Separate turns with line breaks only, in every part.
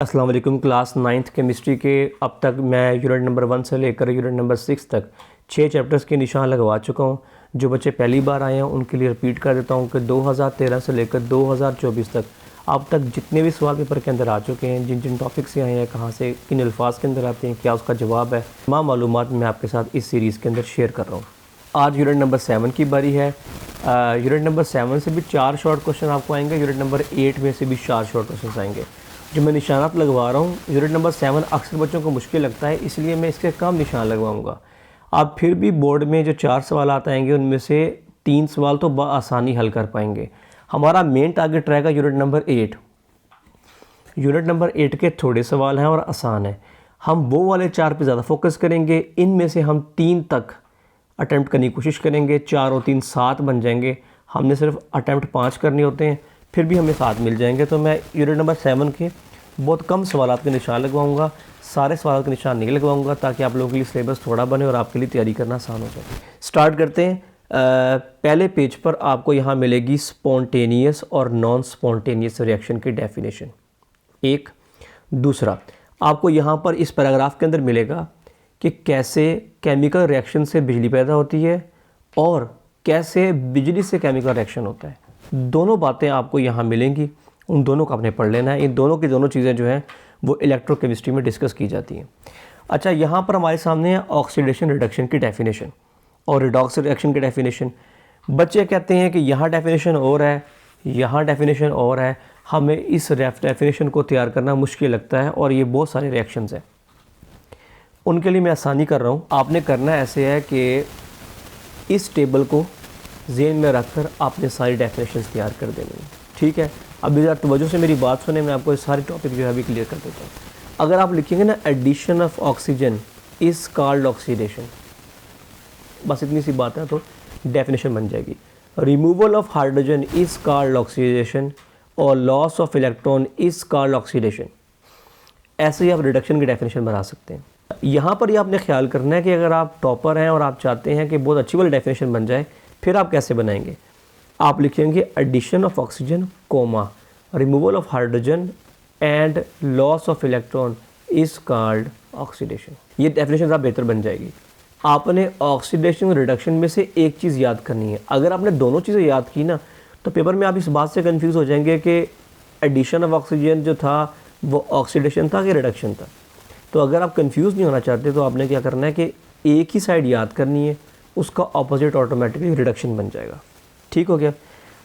अस्सलाम वालेकुम। Class 9th chemistry के अब तक मैं यूनिट नंबर 1 से लेकर यूनिट नंबर 6 तक 6 चैप्टर्स के निशान लगवा चुका हूँ। जो बच्चे पहली बार आए हैं उनके लिए रिपीट कर देता हूँ कि 2013 से लेकर 2024 तक अब तक जितने भी सवाल पेपर के अंदर आ चुके हैं, जिन जिन टॉपिक से आए हैं, कहाँ से किन अल्फाज के अंदर आते हैं, क्या उसका जवाब है, तमाम मालूमात मैं आपके साथ इस सीरीज़ के अंदर शेयर कर रहा हूँ। आज यूनिट नंबर 7 की बारी है। यूनिट नंबर 7 से भी 4 शॉर्ट क्वेश्चन आपको आएंगे। यूनिट नंबर 8 में से भी 4 शॉर्ट क्वेश्चन आएंगे। जो मैं निशानात लगवा रहा हूँ, यूनिट नंबर 7 अक्सर बच्चों को मुश्किल लगता है, इसलिए मैं इसके कम निशान लगवाऊंगा। आप फिर भी बोर्ड में जो 4 सवाल आएंगे उनमें से 3 सवाल तो बआसानी हल कर पाएंगे। हमारा मेन टारगेट रहेगा यूनिट नंबर 8। यूनिट नंबर 8 के थोड़े सवाल हैं और आसान है। हम वो वाले 4 पे ज़्यादा फोकस करेंगे। इनमें से हम 3 तक अटैम्प्ट करने की कोशिश करेंगे। 4 और 3 7 बन जाएंगे। हमने सिर्फ अटैम्प्ट 5 करने होते हैं, फिर भी हमें 7 मिल जाएंगे। तो मैं यूनिट नंबर 7 के बहुत कम सवालात के निशान लगवाऊंगा, सारे सवाल के निशान नहीं लगवाऊंगा, ताकि आप लोगों के लिए सिलेबस थोड़ा बने और आपके लिए तैयारी करना आसान हो जाए। स्टार्ट करते हैं। पहले पेज पर आपको यहाँ मिलेगी स्पॉन्टेनियस और नॉन स्पॉन्टेनियस रिएक्शन की डेफिनेशन। एक दूसरा आपको यहाँ पर इस पैराग्राफ के अंदर मिलेगा कि कैसे केमिकल रिएक्शन से बिजली पैदा होती है और कैसे बिजली से केमिकल रिएक्शन होता है। दोनों बातें आपको यहाँ मिलेंगी, उन दोनों को आपने पढ़ लेना है। इन दोनों की दोनों चीज़ें जो हैं वो इलेक्ट्रोकेमिस्ट्री में डिस्कस की जाती हैं। अच्छा, यहाँ पर हमारे सामने है ऑक्सीडेशन रिडक्शन की डेफिनेशन और रिडॉक्स रिएक्शन की डेफिनेशन। बच्चे कहते हैं कि यहाँ डेफिनेशन और है, यहाँ डेफिनेशन और है, हमें इस डेफिनेशन को तैयार करना मुश्किल लगता है और ये बहुत सारे रिएक्शंस हैं। उनके लिए मैं आसानी कर रहा हूँ। आपने करना ऐसे है कि इस टेबल को ज़हन में रखकर आपने सारी डेफिनेशंस तैयार कर देनी है, ठीक है। अभी ज़रा तवज्जो से मेरी बात सुने, मैं आपको सारे टॉपिक जो है अभी क्लियर कर देता हूँ। अगर आप लिखेंगे ना addition of oxygen is called oxidation, बस इतनी सी बात है तो डेफिनेशन बन जाएगी। Removal of hydrogen is called oxidation और loss of electron is called oxidation. ऐसे ही आप रिडक्शन की डेफिनेशन बना सकते हैं। यहाँ पर ही आपने ख्याल करना है कि अगर आप टॉपर हैं और आप चाहते हैं कि बहुत अच्छी वाली डेफिनेशन बन जाए, फिर आप कैसे बनाएंगे। आप लिखेंगे addition of oxygen comma removal of hydrogen and loss of electron is called oxidation. ये डेफिनेशन आप बेहतर बन जाएगी। आपने ऑक्सीडेशन रिडक्शन में से एक चीज़ याद करनी है। अगर आपने दोनों चीज़ें याद की ना, तो पेपर में आप इस बात से कंफ्यूज हो जाएंगे कि एडिशन ऑफ ऑक्सीजन जो था वो ऑक्सीडेशन था कि रिडक्शन था। तो अगर आप कंफ्यूज नहीं होना चाहते तो आपने क्या करना है कि एक ही साइड याद करनी है, उसका ऑपोजिट ऑटोमेटिकली रिडक्शन बन जाएगा। ठीक हो गया।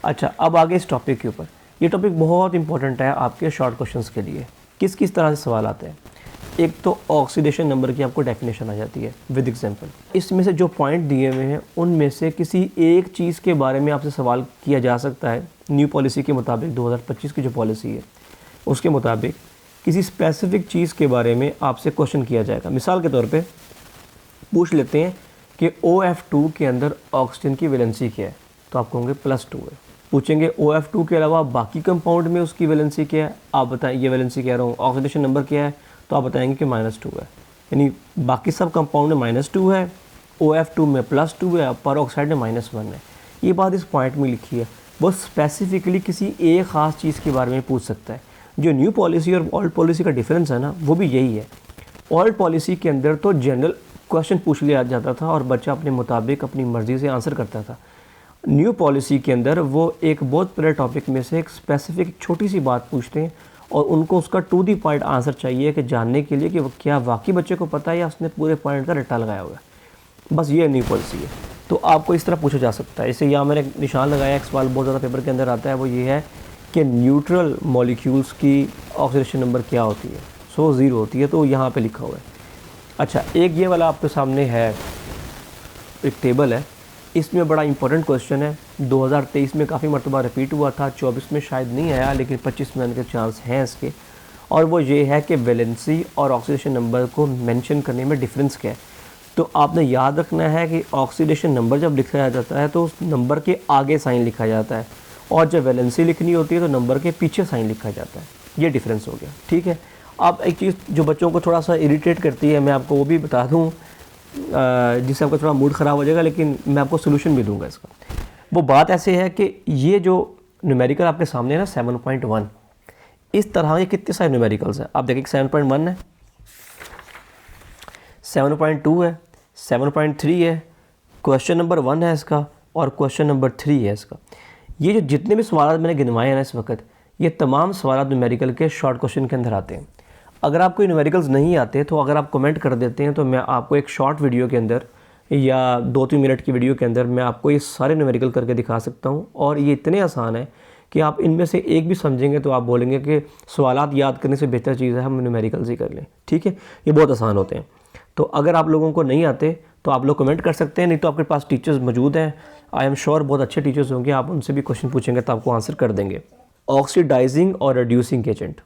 अच्छा, अब आगे इस टॉपिक के ऊपर। ये टॉपिक बहुत इंपॉर्टेंट है आपके शॉर्ट क्वेश्चंस के लिए। किस किस तरह से सवाल आते हैं। एक तो ऑक्सीडेशन नंबर की आपको डेफिनेशन आ जाती है विद एग्जांपल। इसमें से जो पॉइंट दिए हुए हैं उनमें से किसी एक चीज़ के बारे में आपसे सवाल किया जा सकता है। न्यू पॉलिसी के मुताबिक 2025 की जो पॉलिसी है उसके मुताबिक किसी स्पेसिफिक चीज़ के बारे में आपसे क्वेश्चन किया जाएगा। मिसाल के तौर पे पूछ लेते हैं कि OF2 के अंदर ऑक्सीजन की वैलेंसी क्या है, तो आप कहोगे +2 है। पूछेंगे OF2 के अलावा बाकी कंपाउंड में उसकी वैलेंसी क्या है, आप बताएं। ये वैलेंसी कह रहा हूँ, ऑक्सीडेशन नंबर क्या है, तो आप बताएंगे कि -2 है। यानी बाकी सब कंपाउंड में -2 है, OF2 में +2 है, पर ऑक्साइड में -1 है। ये बात इस पॉइंट में लिखी है। वो स्पेसिफिकली किसी एक ख़ास चीज़ के बारे में पूछ सकता है। जो न्यू पॉलिसी और ओल्ड पॉलिसी का डिफरेंस है ना, वो भी यही है। ओल्ड पॉलिसी के अंदर तो जनरल क्वेश्चन पूछ लिया जाता था और बच्चा अपने मुताबिक अपनी मर्ज़ी से आंसर करता था। न्यू पॉलिसी के अंदर वो एक बहुत बड़े टॉपिक में से एक स्पेसिफिक छोटी सी बात पूछते हैं और उनको उसका टू दी पॉइंट आंसर चाहिए कि जानने के लिए कि वो क्या वाकई बच्चे को पता है या उसने पूरे पॉइंट का रट्टा लगाया हुआ है। बस ये न्यू पॉलिसी है। तो आपको इस तरह पूछा जा सकता है। इसे यहाँ मैंने निशान लगाया, एक सवाल बहुत ज़्यादा पेपर के अंदर आता है, वो ये है कि न्यूट्रल मॉलिक्यूल्स की ऑक्सीडेशन नंबर क्या होती है। 0 होती है, तो यहाँ पे लिखा हुआ है। अच्छा, एक ये वाला आपके सामने है, एक टेबल है। इसमें बड़ा इंपॉर्टेंट क्वेश्चन है। 2023 में काफ़ी मरतबा रिपीट हुआ था, 24 में शायद नहीं आया, लेकिन 25 में आने के चांस हैं इसके। और वो ये है कि वैलेंसी और ऑक्सीडेशन नंबर को मेंशन करने में डिफरेंस क्या है। तो आपने याद रखना है कि ऑक्सीडेशन नंबर जब लिखा जाता है तो उस नंबर के आगे साइन लिखा जाता है, और जब वैलेंसी लिखनी होती है तो नंबर के पीछे साइन लिखा जाता है। ये डिफरेंस हो गया, ठीक है। अब एक चीज़ जो बच्चों को थोड़ा सा इरिटेट करती है, मैं आपको वो भी बता दूँ, जिससे आपका थोड़ा मूड ख़राब हो जाएगा, लेकिन मैं आपको सोल्यूशन भी दूंगा इसका। वो बात ऐसे है कि ये जो न्यूमेरिकल आपके सामने है ना 7.1, इस तरह के कितने सारे न्यूमेरिकल्स हैं। आप देखिए 7.1 है, 7.2 है, 7.3 है, क्वेश्चन नंबर 1 है इसका, और क्वेश्चन नंबर 3 है इसका। ये जो जितने भी सवाल मैंने गिनवाए हैं ना इस वक्त, ये तमाम सवाल न्यूमेरिकल के शॉर्ट क्वेश्चन के अंदर आते हैं। अगर आपको न्यूमेरिकल्स नहीं आते तो अगर आप कमेंट कर देते हैं तो मैं आपको एक शॉर्ट वीडियो के अंदर या 2-3 मिनट की वीडियो के अंदर मैं आपको ये सारे न्यूमेरिकल करके दिखा सकता हूँ। और ये इतने आसान है कि आप इनमें से एक भी समझेंगे तो आप बोलेंगे कि सवालात याद करने से बेहतर चीज़ है हम न्यूमेरिकल्स ही कर लें। ठीक है, ये बहुत आसान होते हैं। तो अगर आप लोगों को नहीं आते तो आप लोग कमेंट कर सकते हैं, नहीं तो आपके पास टीचर्स मौजूद हैं, आई एम श्योर बहुत अच्छे टीचर्स होंगे, आप उनसे भी क्वेश्चन पूछेंगे तो आपको आंसर कर देंगे। ऑक्सीडाइजिंग और रिड्यूसिंग एजेंट,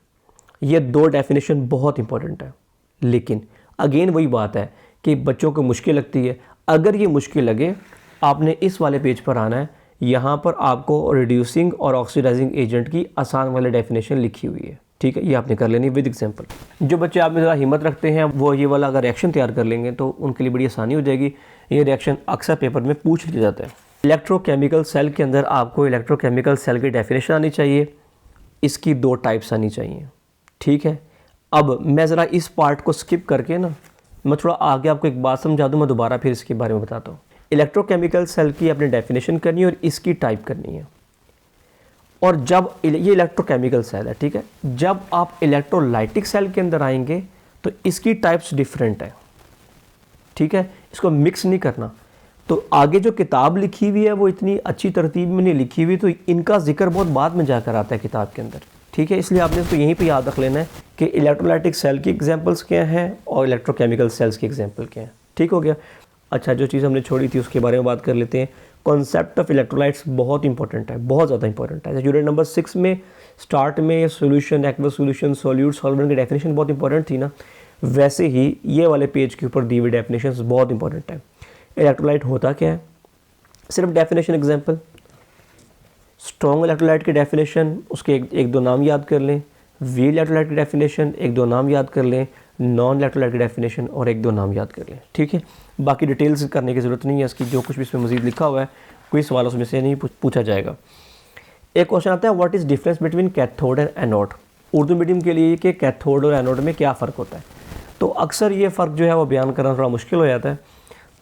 ये 2 डेफिनेशन बहुत इंपॉर्टेंट है। लेकिन अगेन वही बात है कि बच्चों को मुश्किल लगती है। अगर ये मुश्किल लगे, आपने इस वाले पेज पर आना है, यहाँ पर आपको रिड्यूसिंग और ऑक्सीडाइजिंग एजेंट की आसान वाली डेफिनेशन लिखी हुई है। ठीक है, ये आपने कर लेनी विद एग्जांपल। जो बच्चे आप में ज़रा हिम्मत रखते हैं वो ये वाला अगर रिएक्शन तैयार कर लेंगे तो उनके लिए बड़ी आसानी हो जाएगी। ये रिएक्शन अक्सर पेपर में पूछ लिया जाता है। इलेक्ट्रोकेमिकल सेल के अंदर आपको इलेक्ट्रोकेमिकल सेल की डेफिनेशन आनी चाहिए, इसकी 2 टाइप्स आनी चाहिए। ठीक है, अब मैं ज़रा इस पार्ट को स्किप करके ना मैं थोड़ा आगे आपको एक बात समझा दूँ, मैं दोबारा फिर इसके बारे में बताता हूँ। इलेक्ट्रोकेमिकल सेल की अपनी डेफिनेशन करनी है और इसकी टाइप करनी है। और जब ये इलेक्ट्रोकेमिकल सेल है, ठीक है, जब आप इलेक्ट्रोलाइटिक सेल के अंदर आएंगे तो इसकी टाइप्स डिफरेंट है। ठीक है, इसको मिक्स नहीं करना। तो आगे जो किताब लिखी हुई है वो इतनी अच्छी तरतीब में नहीं लिखी हुई, तो इनका जिक्र बहुत बाद में जाकर आता है किताब के अंदर। ठीक है, इसलिए आपने इसको यहीं पे याद रख लेना है कि इलेक्ट्रोलाइटिक सेल की एग्जांपल्स क्या हैं और इलेक्ट्रोकेमिकल सेल्स की एग्जांपल क्या हैं। ठीक हो गया। अच्छा, जो चीज़ हमने छोड़ी थी उसके बारे में बात कर लेते हैं। कॉन्सेप्ट ऑफ इलेक्ट्रोलाइट्स बहुत इंपॉर्टेंट है, बहुत ज़्यादा इंपॉर्टेंट है। यूनिट नंबर 6 में स्टार्ट में solution, aqueous solution, solute, solvent की डेफिनेशन बहुत इंपॉर्टेंट थी ना, वैसे ही ये वाले पेज के ऊपर दी हुई डेफिनेशन बहुत इंपॉर्टेंट है। इलेक्ट्रोलाइट होता क्या है, सिर्फ डेफिनेशन एग्जांपल। स्ट्रॉन्ग इलेक्ट्रोलाइट की डेफिनेशन, उसके एक दो नाम याद कर लें। वीक इलेक्ट्रोलाइट की डेफिनेशन, 1-2 नाम याद कर लें। नॉन इलेक्ट्रोलाइट की डेफिनेशन और 1-2 नाम याद कर लें। ठीक है, बाकी डिटेल्स करने की ज़रूरत नहीं है इसकी, जो कुछ भी इसमें मज़ीद लिखा हुआ है कोई सवाल उसमें से नहीं पूछा जाएगा। एक क्वेश्चन आता है, what is difference between cathode and anode. Urdu medium के लिए कि कैथोड और एनोड में क्या फ़र्क होता है, तो अक्सर ये फ़र्क जो है वो बयान करना थोड़ा मुश्किल हो जाता है।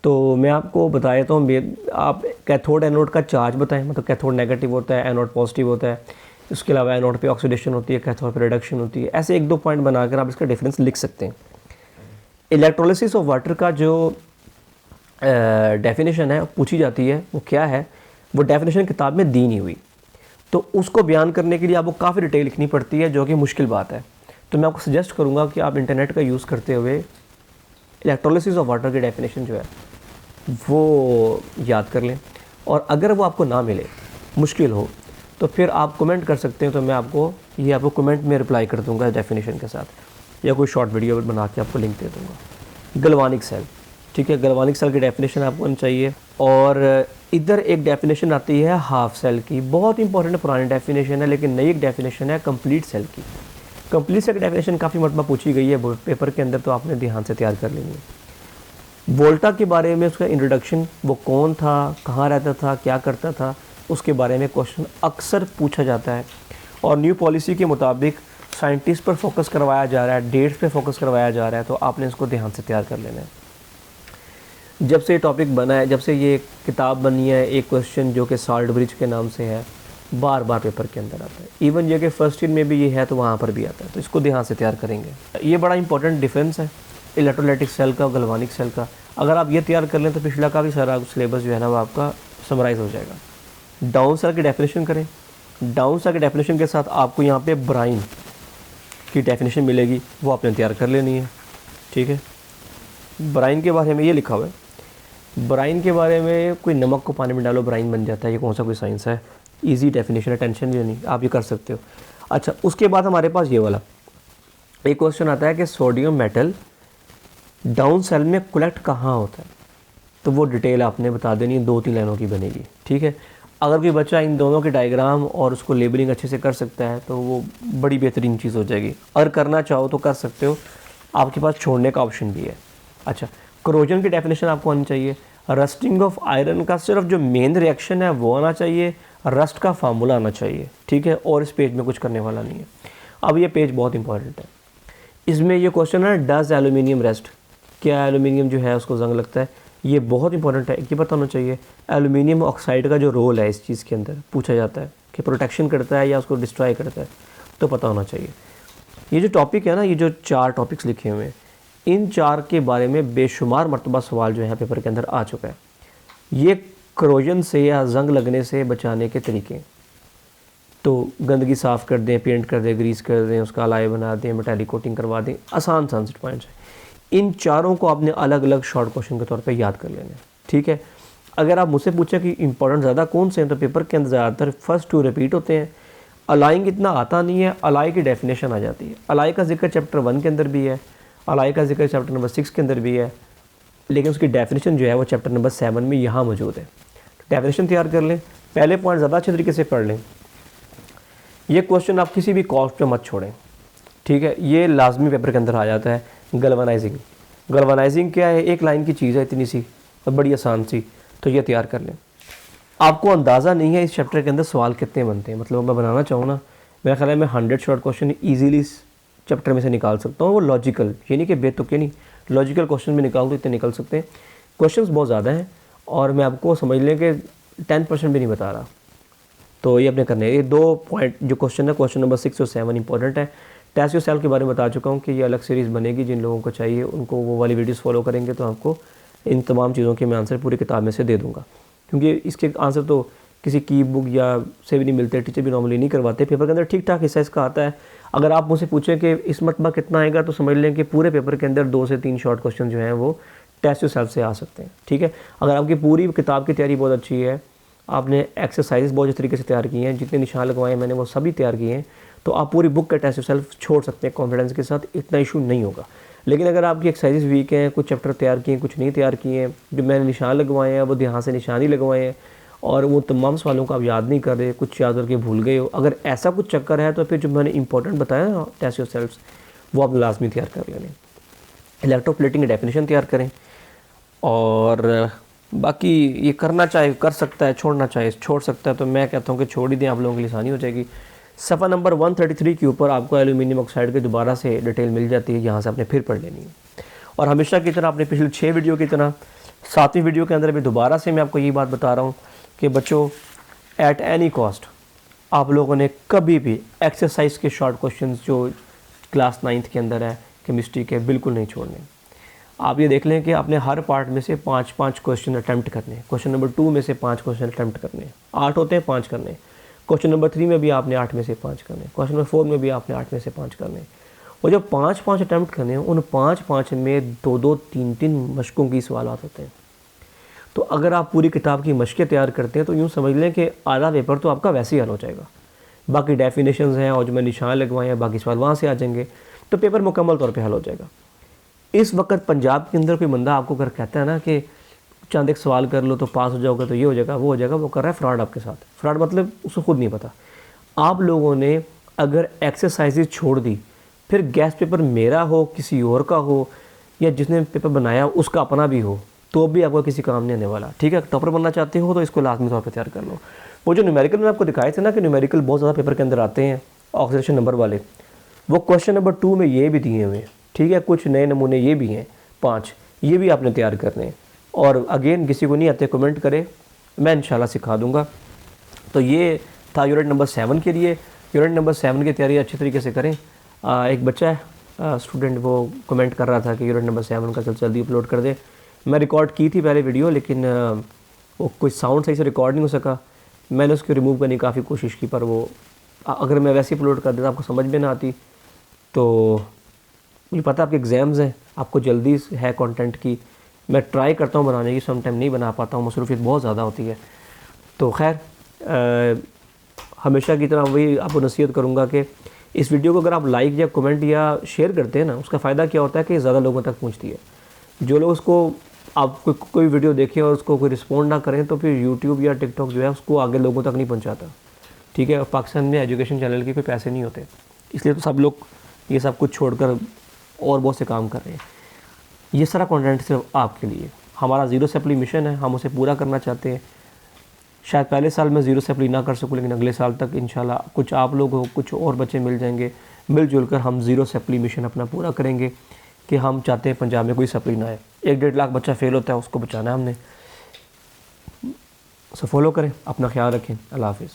तो मैं आपको बता देता हूँ, आप कैथोड एनोड का चार्ज बताएं, मतलब कैथोड नेगेटिव होता है, एनोड पॉजिटिव होता है। इसके अलावा एनोड पे ऑक्सीडेशन होती है, कैथोड पे रिडक्शन होती है। ऐसे 1-2 पॉइंट बनाकर आप इसका डिफरेंस लिख सकते हैं। इलेक्ट्रोलिसिस ऑफ वाटर का जो डेफिनेशन है पूछी जाती है वो क्या है, वो डेफिनेशन किताब में दी नहीं हुई, तो उसको बयान करने के लिए आपको काफ़ी डिटेल लिखनी पड़ती है, जो कि मुश्किल बात है। तो मैं आपको सजेस्ट करूँगा कि आप इंटरनेट का यूज़ करते हुए इलेक्ट्रोलिसिस ऑफ वाटर की डेफिनेशन जो है वो याद कर लें। और अगर वो आपको ना मिले, मुश्किल हो, तो फिर आप कमेंट कर सकते हैं, तो मैं आपको कमेंट में रिप्लाई कर दूंगा डेफिनेशन के साथ, या कोई शॉर्ट वीडियो बना के आपको लिंक दे दूंगा। गलवानिक सेल, ठीक है, गलवानिक सेल की डेफिनेशन आपको आनी चाहिए। और इधर एक डेफिनेशन आती है हाफ सेल की, बहुत इंपॉर्टेंट पुरानी डेफिनेशन है, लेकिन नई एक डेफिनेशन है कंप्लीट सेल की। कंप्लीट सेल की डेफिनेशन काफ़ी मरतबा पूछी गई है पेपर के अंदर, तो आपने ध्यान से तैयार कर लेंगे। वोल्टा के बारे में उसका इंट्रोडक्शन, वो कौन था, कहाँ रहता था, क्या करता था, उसके बारे में क्वेश्चन अक्सर पूछा जाता है। और न्यू पॉलिसी के मुताबिक साइंटिस्ट पर फोकस करवाया जा रहा है, डेट्स पे फोकस करवाया जा रहा है, तो आपने इसको ध्यान से तैयार कर लेना है। जब से ये टॉपिक बना है, जब से ये किताब बनी है, एक क्वेश्चन जो कि साल्ट ब्रिज के नाम से है, बार बार पेपर के अंदर आता है। इवन ये कि फर्स्ट ईयर में भी ये है तो वहाँ पर भी आता है, तो इसको ध्यान से तैयार करेंगे। ये बड़ा इंपॉर्टेंट डिफरेंस है इलेक्ट्रोलाइटिक सेल का, गलवानिक सेल का। अगर आप ये तैयार कर लें तो पिछला का भी सारा सिलेबस जो है ना वो आपका समराइज़ हो जाएगा। डाउन सेल की डेफिनेशन करें। डाउन सेल की डेफिनेशन के साथ आपको यहाँ पे ब्राइन की डेफिनेशन मिलेगी, वो आपने तैयार कर लेनी है। ठीक है, ब्राइन के बारे में ये लिखा हुआ है, ब्राइन के बारे में कोई नमक को पानी में डालो ब्राइन बन जाता है, ये कौन सा कोई साइंस है, इजी डेफिनेशन है, टेंशन भी नहीं, आप ये कर सकते हो। अच्छा, उसके बाद हमारे पास ये वाला एक क्वेश्चन आता है कि सोडियम मेटल डाउन सेल में कलेक्ट कहाँ होता है, तो वो डिटेल आपने बता देनी है, 2-3 लाइनों की बनेगी। ठीक है, अगर कोई बच्चा इन दोनों के डायग्राम और उसको लेबलिंग अच्छे से कर सकता है तो वो बड़ी बेहतरीन चीज़ हो जाएगी। अगर करना चाहो तो कर सकते हो, आपके पास छोड़ने का ऑप्शन भी है। अच्छा, करोजन की डेफिनेशन आपको आनी चाहिए। रस्टिंग ऑफ आयरन का सिर्फ जो मेन रिएक्शन है वो आना चाहिए, रस्ट का फार्मूला आना चाहिए। ठीक है, और इस पेज में कुछ करने वाला नहीं है। अब ये पेज बहुत इंपॉर्टेंट है, इसमें ये क्वेश्चन है डज एल्यूमिनियम रेस्ट, क्या एल्यूमिनियम जो है उसको जंग लगता है, ये बहुत इंपॉर्टेंट है, ये पता होना चाहिए। एल्यूमिनियम ऑक्साइड का जो रोल है इस चीज़ के अंदर पूछा जाता है कि प्रोटेक्शन करता है या उसको डिस्ट्रॉय करता है, तो पता होना चाहिए। ये जो टॉपिक है ना, ये जो 4 टॉपिक्स लिखे हुए हैं, इन 4 के बारे में बेशुमार मरतबा सवाल जो है पेपर के अंदर आ चुका है। ये करोजन से या जंग लगने से बचाने के तरीके, तो गंदगी साफ़ कर दें, पेंट कर दें, ग्रीस कर दें, उसका अलाई बना दें, मेटालिक कोटिंग करवा दें, आसान सेट पॉइंट्स हैं। इन चारों को आपने अलग अलग शॉर्ट क्वेश्चन के तौर पे याद कर लेना है, ठीक है। अगर आप मुझसे पूछें कि इंपॉर्टेंट ज़्यादा कौन से हैं, तो पेपर के अंदर ज़्यादातर फर्स्ट 2 रिपीट होते हैं। अलाइंग इतना आता नहीं है, अलाई की डेफिनेशन आ जाती है। अलाई का जिक्र चैप्टर 1 के अंदर भी है, अलाई का जिक्र चैप्टर नंबर 6 के अंदर भी है, लेकिन उसकी डेफिनेशन जो है वो चैप्टर नंबर 7 में यहाँ मौजूद है। डेफिनेशन तैयार कर लें, पहले पॉइंट ज़्यादा अच्छे तरीके से पढ़ लें। ये क्वेश्चन आप किसी भी कॉस्ट पे मत छोड़ें, ठीक है। ये लाजमी पेपर के अंदर आ जाता है। गल्वनाइजिंग, गल्वनाइजिंग क्या है, एक लाइन की चीज़ है इतनी सी और बड़ी आसान सी, तो ये तैयार कर लें। आपको अंदाज़ा नहीं है इस चैप्टर के अंदर सवाल कितने बनते हैं, मतलब मैं बनाना चाहूँ ना, मेरा ख्याल है मैं 100 शॉर्ट क्वेश्चन ईजीली इस चैप्टर में से निकाल सकता हूँ। वो लॉजिकल, ये नहीं कि बेतुके नहीं, लॉजिकल क्वेश्चन भी निकाल दो, इतने निकल सकते हैं। क्वेश्चंस बहुत ज़्यादा हैं और मैं आपको समझ लें कि 10% भी नहीं बता रहा, तो ये अपने करने हैं। ये 2 पॉइंट जो क्वेश्चन है, क्वेश्चन नंबर 6 और 7 इंपॉर्टेंट है। टेस्ट योरसेल्फ के बारे में बता चुका हूँ कि ये अलग सीरीज़ बनेगी, जिन लोगों को चाहिए उनको वो वाली वीडियोस फॉलो करेंगे तो आपको इन तमाम चीज़ों के मैं आंसर पूरी किताब में से दे दूँगा, क्योंकि इसके आंसर तो किसी की बुक या से भी नहीं मिलते, टीचर भी नॉर्मली नहीं करवाते। पेपर के अंदर ठीक ठाक हिस्सा इसका आता है। अगर आप मुझसे पूछें कि इस मरतबा कितना आएगा, तो समझ लें कि पूरे पेपर के अंदर 2 से 3 शॉर्ट क्वेश्चन जो हैं वो टेस्ट योरसेल्फ से आ सकते हैं, ठीक है। अगर आपकी पूरी किताब की तैयारी बहुत अच्छी है, आपने एक्सरसाइज बहुत अच्छे तरीके से तैयार किए हैं, जितने निशान लगवाए हैं मैंने वो सभी तैयार किए हैं, तो आप पूरी बुक का टेस्ट योरसेल्फ छोड़ सकते हैं कॉन्फिडेंस के साथ, इतना इशू नहीं होगा। लेकिन अगर आपकी एक्सरसाइज वीक हैं, कुछ चैप्टर तैयार किए हैं, कुछ नहीं तैयार किए हैं, जो मैंने निशान लगवाए हैं वो ध्यान से निशान ही लगवाए हैं और वो तमाम सवालों को आप याद नहीं कर रहे, कुछ याद करके भूल गए हो, अगर ऐसा कुछ चक्कर है तो फिर जो मैंने इंपॉर्टेंट बताया ना टेस्ट योरसेल्फ, वो आप लाजमी तैयार कर लें। इलेक्ट्रोप्लेटिंग की डेफिनेशन तैयार करें, और बाकी ये करना चाहे कर सकता है, छोड़ना चाहे छोड़ सकता है, तो मैं कहता हूँ कि छोड़ ही दें, आप लोगों के लिए आसानी हो जाएगी। सफ़ा नंबर 133 के ऊपर आपको एल्यूमिनियम ऑक्साइड के दोबारा से डिटेल मिल जाती है, यहाँ से आपने फिर पढ़ लेनी है। और हमेशा की तरह, आपने पिछले 6 वीडियो की तरह 7वीं वीडियो के अंदर भी दोबारा से मैं आपको ये बात बता रहा हूँ कि बच्चों, एट एनी कॉस्ट आप लोगों ने कभी भी एक्सरसाइज के शॉर्ट क्वेश्चन जो क्लास 9th के अंदर है केमिस्ट्री के, बिल्कुल नहीं छोड़ने। आप ये देख लें कि आपने हर पार्ट में से 5-5 क्वेश्चन अटैम्प्ट करने हैं। क्वेश्चन नंबर 2 में से 5 क्वेश्चन अटैम्प्ट करने हैं, 8 होते हैं, 5 करने हैं। क्वेश्चन नंबर 3 में भी आपने 8 में से 5 करने हैं। क्वेश्चन नंबर 4 में भी आपने 8 में से 5 करने हैं। और जब 5-5 अटैम्प्ट करने हैं, उन 5-5 में 2-2, 3-3 मशकों की सवालात होते हैं। तो अगर आप पूरी किताब की मशकें तैयार करते हैं तो यूँ समझ लें कि आधा पेपर तो आपका वैसे ही हल हो जाएगा। बाकी डेफिनेशंस हैं और जो मैं निशान लगवाए हैं, बाकी सवाल वहाँ से आ जाएंगे, तो पेपर मुकम्मल तौर पे हल हो जाएगा। इस वक्त पंजाब के अंदर कोई बंदा आपको कर कहता है ना कि चंद एक सवाल कर लो तो पास हो जाओगे, तो ये हो जाएगा, वो हो जाएगा, वो कर रहा है फ्रॉड आपके साथ। फ्रॉड मतलब उसको खुद नहीं पता। आप लोगों ने अगर एक्सरसाइजेज छोड़ दी, फिर गेस्ट पेपर मेरा हो, किसी और का हो, या जिसने पेपर बनाया उसका अपना भी हो, तो भी आपको किसी काम नहीं आने वाला, ठीक है। टॉपर बनना चाहते हो तो इसको लाजमी तौर पर तैयार कर लो। वो जो न्यूमेरिकल में आपको दिखाए थे ना कि न्यूमेरिकल बहुत ज़्यादा पेपर के अंदर आते हैं ऑक्सीडेशन नंबर वाले, वो क्वेश्चन नंबर 2 में ये भी दिए हुए हैं, ठीक है। कुछ नए नमूने ये भी हैं 5, ये भी आपने तैयार करने हैं। और अगेन किसी को नहीं आते कमेंट करे, मैं इंशाल्लाह सिखा दूंगा। तो ये था यूनिट नंबर 7 के लिए। यूनिट नंबर 7 की तैयारी अच्छी तरीके से करें। एक बच्चा है स्टूडेंट, वो कमेंट कर रहा था कि यूनिट नंबर 7 का जल्दी अपलोड कर दे। मैं रिकॉर्ड की थी पहले वीडियो, लेकिन वो कोई साउंड सही से रिकॉर्ड नहीं हो सका। मैंने उसको रिमूव करने की काफ़ी कोशिश की, पर वो अगर मैं वैसे ही अपलोड कर देता आपको समझ में ना आती। तो मुझे पता आपके एग्ज़ाम्स हैं, आपको जल्दी है कंटेंट की, मैं ट्राई करता हूँ बनाने की, सम टाइम नहीं बना पाता हूँ, मसरूफियत बहुत ज़्यादा होती है। तो खैर हमेशा की तरह वही आपको नसीहत करूँगा कि इस वीडियो को अगर आप लाइक या कमेंट या शेयर करते हैं ना, उसका फ़ायदा क्या होता है कि ज़्यादा लोगों तक पहुँचती है। जो लोग उसको आप कोई वीडियो देखें और उसको कोई रिस्पॉन्ड ना करें, तो फिर यूट्यूब या टिकटॉक जो है उसको आगे लोगों तक नहीं पहुँचाता, ठीक है। पाकिस्तान में एजुकेशन चैनल के कोई पैसे नहीं होते, इसलिए तो सब लोग ये सब कुछ छोड़कर और बहुत से काम कर रहे हैं। ये सारा कंटेंट सिर्फ आपके लिए, हमारा ज़ीरो सप्ली मिशन है, हम उसे पूरा करना चाहते हैं। शायद पहले साल में 0 सप्ली ना कर सकूँ, लेकिन अगले साल तक इंशाल्लाह कुछ आप लोग हो, कुछ और बच्चे मिल जाएंगे, मिलजुल कर हम 0 सप्ली मिशन अपना पूरा करेंगे कि हम चाहते हैं पंजाब में कोई सप्ली ना आए। 1-1.5 लाख बच्चा फेल होता है, उसको बचाना है हमने। सो फॉलो करें, अपना ख्याल रखें। अल्लाह हाफिज़।